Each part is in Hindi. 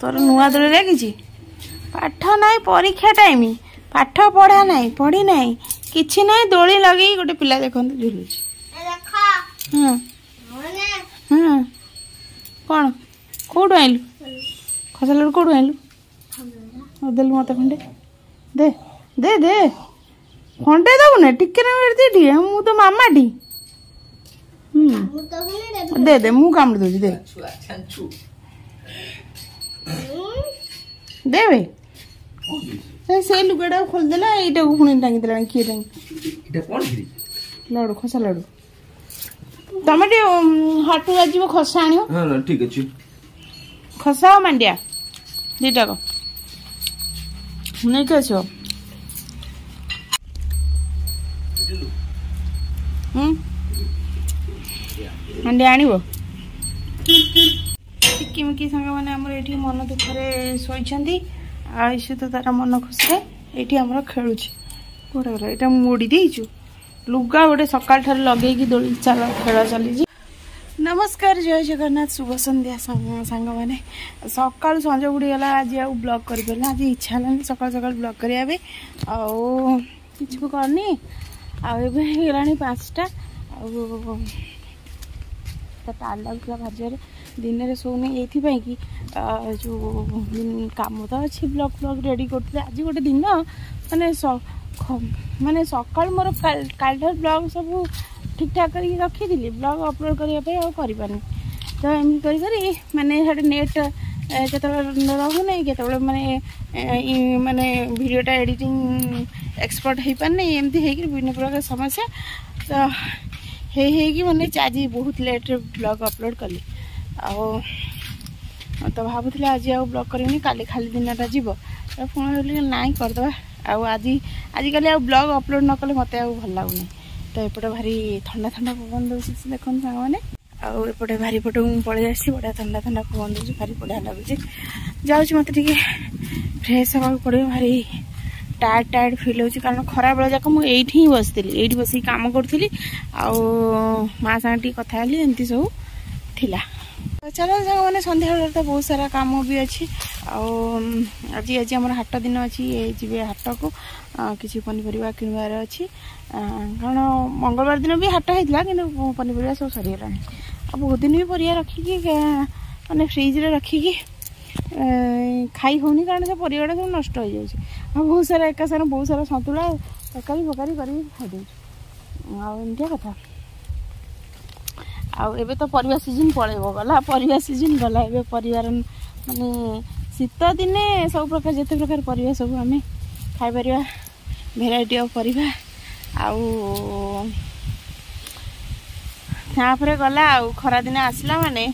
तोर नुआ दोली लगी पाठ ना परीक्षा टाइम पाठ पढ़ा ना पढ़ी ना किसी ना दोली लगे गोटे पिला देखते झुलू कौन कौटू आइलु खसल कौटू आइलु देलु मत खंडे दे दे दे खंडे दबु ना टिके मु तो मामा टी दे दे मु कामुड़ी दूसरी दे दे भाई से लुगाटा खोलदेला यहीटा को पुणी टांगी देला किए टांगी लडू खसा लडू तुम टे हाट आज खसा आण ठीक अच्छे खसा और मांडिया दीटा को नहीं आस मांडिया आण चिकिमिकी सांग मैंने आम ये मन दुखरे शोती आयुष तो तार मन खुशी ये आम खेलुच कौटा गला यहाँ मोड़ी देचु लुगा गोटे सकाल ठार लगे दोली चल खेल चली। नमस्कार जय जगन्नाथ शुभ संध्या सांग मैंने सका संज बुड़ीगला आज आउ ब्लॉग कर आज इच्छा है सका सका ब्लॉग करने किसी भी करनी आगला 5टा टाल लगुला भाजर दिन में शोने ये कि जो कम तो अच्छी ब्लॉग ब्लॉग रेडी करते आज गोटे दिन माने माने सका मोर काल ब्लॉग सब ठीक ठाक कर रखी थी ब्लॉग अपलोड करने करनी तो एम कर माने नेट केत रहूना केत माने माने वीडियोटा एडिटिंग एक्सपर्ट हो पारना एमती विभिन्न प्रकार समस्या तो है मैंने आज बहुत लेट ब्लॉग अपलोड कली तो भावुली आज आउ ब्लॉग करेंगे काली खाली दिनटा जीव पुणी ना करदे आजिकल ब्लॉग अपलोड न कले मत भल लगुनि तो एपटे भारी ठंडा ठंडा पवन दूसरी देखते सांग मैंने आउटे भारी पट पलि आसी बढ़िया ठंडा ठंडा पवन दूसरी भारी बढ़िया लगुच जाऊँ मत फ्रेश हाँ पड़ो भारी टायर्ड टायर्ड फिल हो कारण खरा बेला जाक मुझे ही बसती ये बस कम करी माँ सांगे कथा एमती सब थिला चलो सांग मैंने सन्ध्या तो बहुत सारा काम भी अच्छी आज आज आम हाट दिन अच्छी ये जी हाट को किसी पनीपरिया किणवार अच्छी कारण मंगलवार दिन भी हाट होता कि पनीपरिया सब सरीगला बहुत दिन भी परिया रखिकी मैंने फ्रिज रे रखिकी खाई होनी कारण से परिवाटा सब नष्ट हो जाए बहुत सारा एका सारा बहुत सारा सतुला तरकारी फकारी कर खाई एमती कथा आबे तो परिवा सीजन पलैब गला परिवा सीजन गला ए परिवार माने शीत दिने सब प्रकार जिते प्रकार परिवा सब आम खाई परिवा भेराइटी ऑफ परिवा आउे गला खरा दिन आसला माने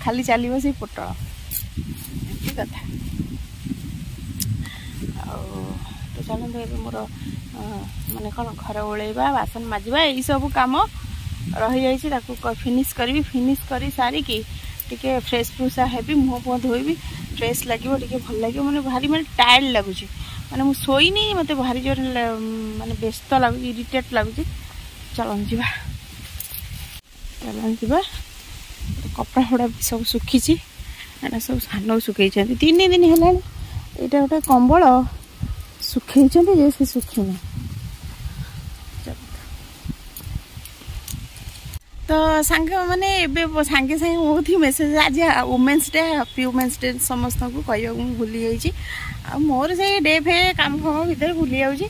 खाली चलो से पोटल कथा तो चलते ये मोर माने कौन घर ओल्बा बासन माजिबा यही सब काम रही जाइए फिनिश करी फिनिश कर सारिकी टिके फ्रेश फ्रुशा हेबी मुँह फुह धोबी फ्रेश लगे भल लगे मैंने भारी मैंने टायर्ड लगुच मैंने मुझे शोनी मत भारी जोर माने व्यस्त लगुच इरिटेट लगुच चलन जा कपड़ा फड़ा सब सुखी एटा सब सान सुखई 3 दिन है यहाँ गोटे कंबल सुखई से सुखीना तो सांग मैंने सांगे सांगे बहुत ही मेसेज आज women's day happy women's day समस्त को कह भूली जाइए मोर से डे फे काम फाम भितर भूली जाऊँगी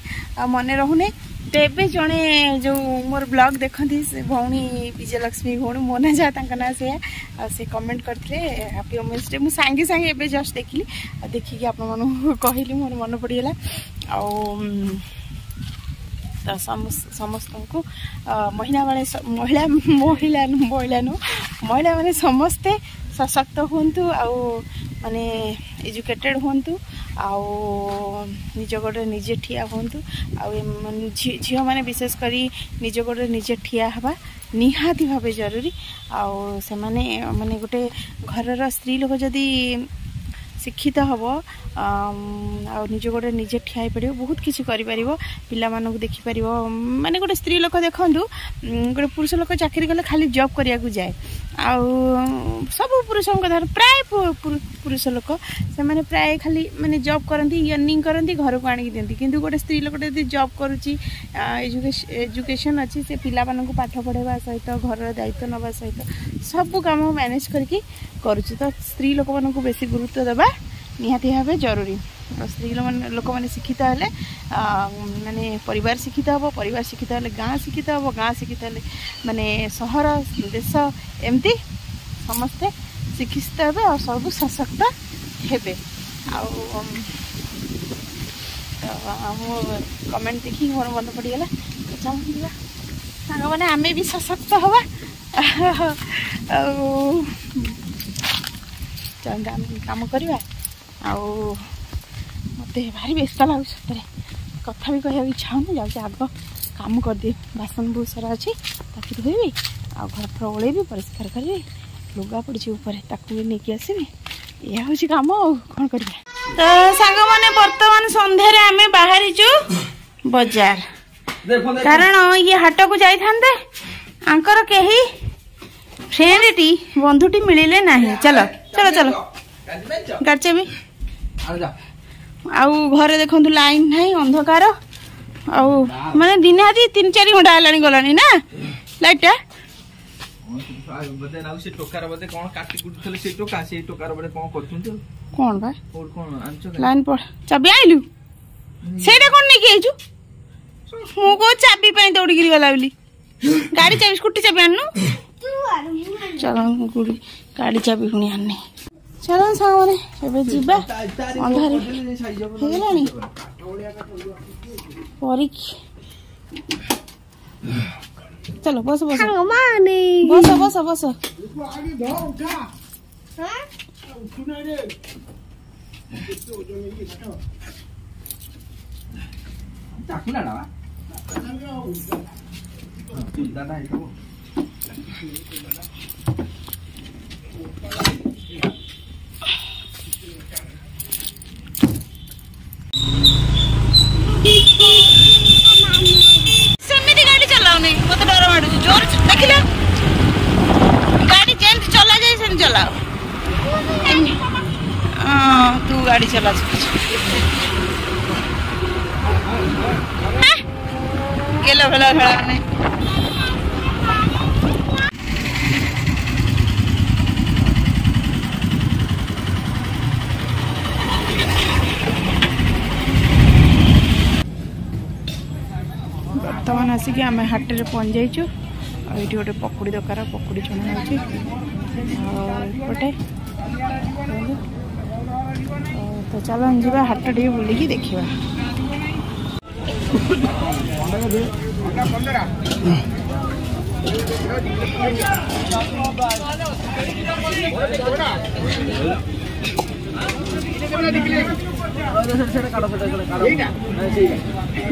मन रोने तो ये जड़े जो मोर ब्लॉग देखती से भौणी विजयलक्ष्मी भौणी मो ना जहाँ ना से कमेंट करते हैप्पी वुमेन्स डे मुझे सांगे सांगे एवं जस्ट देखली देखिकी आप कहली मोर मन पड़गला तो समस्त को महिला माने समस्ते सशक्त हुंतु माने एजुकेटेड हुंतु निज गोड़े निजे ठिया हुंतु झील मैंने विशेष करी निज गोड़े निजे ठिया हवा निहाती भावे जरूरी से माने गोटे घर स्त्री लोक जदि शिक्षित हम निज गोटे निजे ठिया पड़ो बहुत किसी करें पिला देखिपर माने गोटे स्त्री लोक देखूँ गोटे पुरुष लोक चाकरी कले खाली जॉब करने को जाए आउ सब पुरुषों धर प्राय पुरुष लोक से प्राय खाली माने जॉब करती अर्निंग करती घर को आनिक दिखती किंतु गोटे स्त्री लोक जॉब करुच्ची एजुकेशन अच्छी से पिला पाठ पढ़ावा सहित घर दायित्व नवा सहित सब काम मैनेज करके करुच्ची तो स्त्री लोक मानक बेसी गुरुत्व देवा निहाती भाव जरूरी स्त्री लोक मैंने शिक्षित हेले माने परिवार शिक्षित हम परिवार शिक्षित हेले गाँ शिक्षित हम गाँ शिक्षित हेले माने सहर देश एमती समस्ते शिक्षित हे और सब सशक्त हेबे कमेंट देखी मोर मन पड़गला चल सांग मैंने आमे भी सशक्त हवा काम करवा मत भारी व्यस्त लगुच सतरे कथा भी कह इच्छा हो जाऊँ आग काम करदे बासन बहुत सारा अच्छी ताकि धोबी आ घर फर ओल्बी परिष्कार करी लुगा पड़ी ऊपर ताकू भी नहीं आसबि यह हूँ कम कौन कर तो सांग मैंने बर्तमान सन्धार आम बाहरी बजार कारण ये हाट को जाते आंकर कहीं फ्रेंडटी बंधुटी मिले ना चलो चलो चलो गाचे भी आउ घरे देखु लाइन ना अंधकार आउ माने दिन आदि 3-4 घंटा है गलानी ना लाइटा कौन बा लाइन पड़ चाबी आइलु सेटा कौन नहीं आइजु मु को चाबी पे दौड़ी गिरी गला बोली गाड़ी चाबी स्कूटी चाबी आनु चलो गुड़ी गाड़ी चाबी पुणी आने चलो सामने जीवा अंधार होगलानी चलो बस बस बस बस बस सेमिति गाड़ी चलाओ मत डर माड़ू जोर देख गाड़ी जेमती चला जाए से चलाओ तू गाड़ी चला गेलो भेलो खेला बर्तमान आसिक आम हाट में पहुँच जाइचु ये गोटे पकुड़ी दरकार पकुड़ी छणा होपटे तो चलो जा हाट टे बुलिकी देखा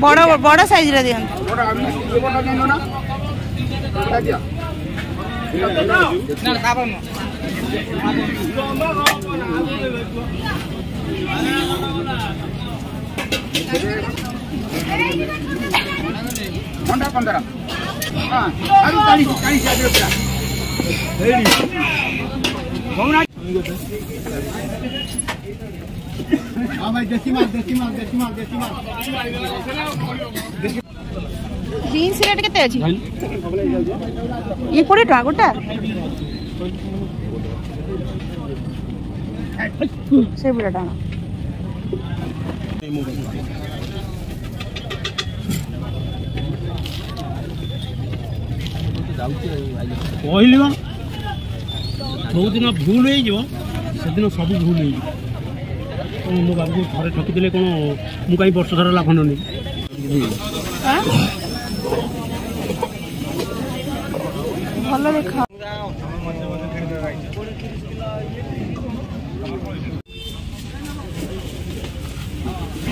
बड़ बड़ साइज रे दियन बीन्स रेट केते अछि ये 20 टका गोटा से बुढ़ा टाणा कहली जो दिन भूल से दिन सब भूल हो मो बाबू थे ठकिदे कौन मु कहीं वर्ष सारा लाभ नहीं भल देखा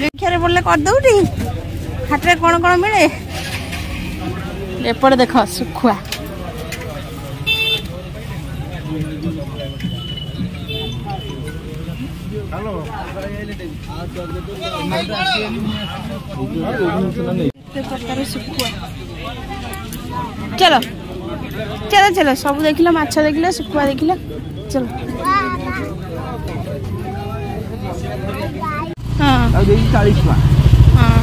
देखिए बोले कर दौटी हाट में कौन कौन मिले एपटे देख सुखुआ प्रकार शुखुआ चलो चलो चलो सब देख माछ देख शुखुआ देख चलो हाँ 40 हाँ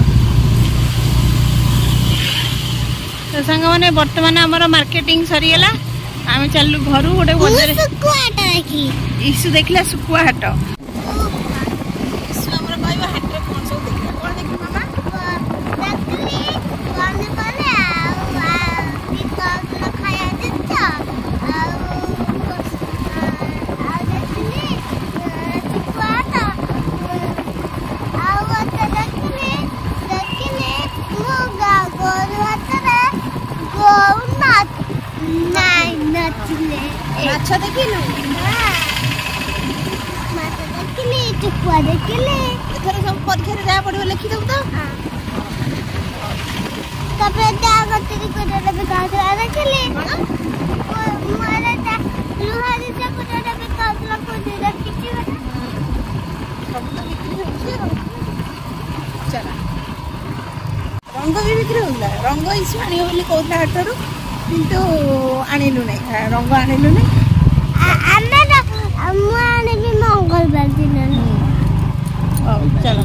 तो सांग मैंने बर्तमान आमर मार्केटिंग सरीगला आम चलू घर गोटे बजार इशू देखला शुखुआ हाट माछ देखिलु चुकुआ देखिले एथर सब परीक्षा रे जा पड़िबो लिखि दउ तो तबे जा गति कोडा बे कासला देखिले मारे ता लुहा जे कोडा बे कासला को दे रखिछि सब तो बिक्री होछि चला रंग भी बिक्री होला रंग इस आनी होली कोथला हाटरू किंतु आनिलु नै रंग आनिलु नै मंगलवार दिन चलो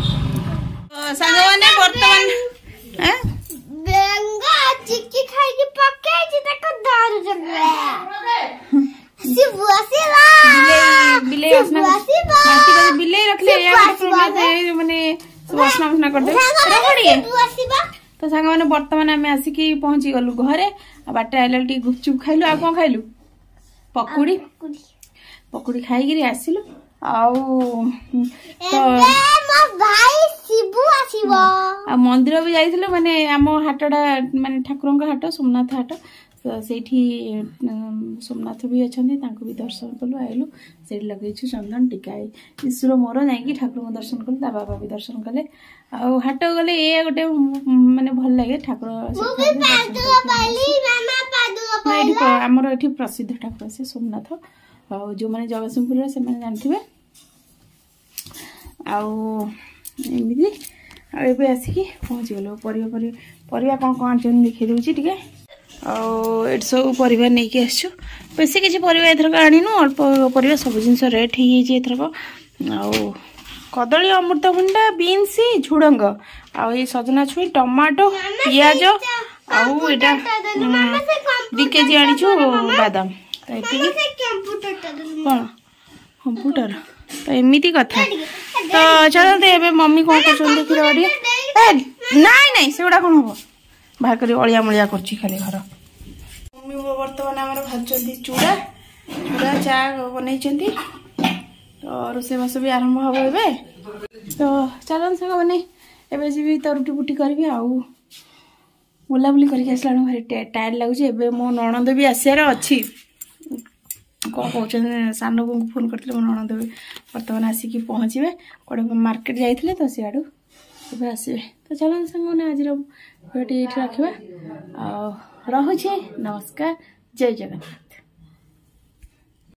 सांग मैंने बर्तमान बेंगा चिक्की खाई के पक्के जे तक दारू जगले सिबुआ सिबा बिले असना माटी को बिले रख ले या प्रॉब्लम माने वासना वासना कर दे बढ़िया तो सांग मैंने बर्तमान आम आसिकी पहुंची गलु घरे बाटे आइल टी गुपचुप खाइलु आ कोन खाइलु पकोड़ी पकोड़ी खाई आसिलु आउ तो मंदिर भी जाइथिलु माने आम हाटडा माने ठाकुरंका हाट सोमनाथ हाट तो सेठी सोमनाथ भी अछंती तांको भी दर्शन कलु आइलु सेठी लगेछु चंदन टीका ईश्वर मोर जाई ठाकुर दर्शन कलु ता बाबा भी दर्शन कले आ हाट गले ए गोटे माने भल लागे ठाकुर आमर एठी प्रसिद्ध ठाकुर से सोमनाथ आ जो माने जगतसिंहपुर से माने जानथिबे आमती आबे आसिकी पहुँची गलो परिवा कौन कौन आन देखी दूसरी टे आठ सब परिवा नहीं कि आसु बेसी किसी परिवा एथरक आनीनु अल्प परिवा सब जिन रेट हो एथरक आउ कदली अमृतभंडा बीन्स झुड़ंग आई सजना छुई टमाटो पियाज आउ एटा 2 केजी आनीछु बादाम कौन कंप्यूटर तो एमती कथा तो चलते ए मम्मी कौन कर देखी नाई से गुड़ा कौन हम बाहर कर अलिया मलिया कर खाली घर मम्मी बर्तमान आम भाजुंट चूड़ा चूड़ा चा बन तो रोसे बास भी आरंभ हम ए तो चलन साग मैंने एवं जी तो रुटी फुटी करी आउ बुलाबुली करसला भारी टायर लगुच मो नणंद भी आसार अच्छी कौन कौन सान को फोन करते मो नणंद भी बर्तमान आसिक पहुँचे कौटे मार्केट जाइए तो सियाड़ू ए आसवे तो चलन सांग मैंने आज भिडियो ये रखा रोचे नमस्कार जय जगन्नाथ।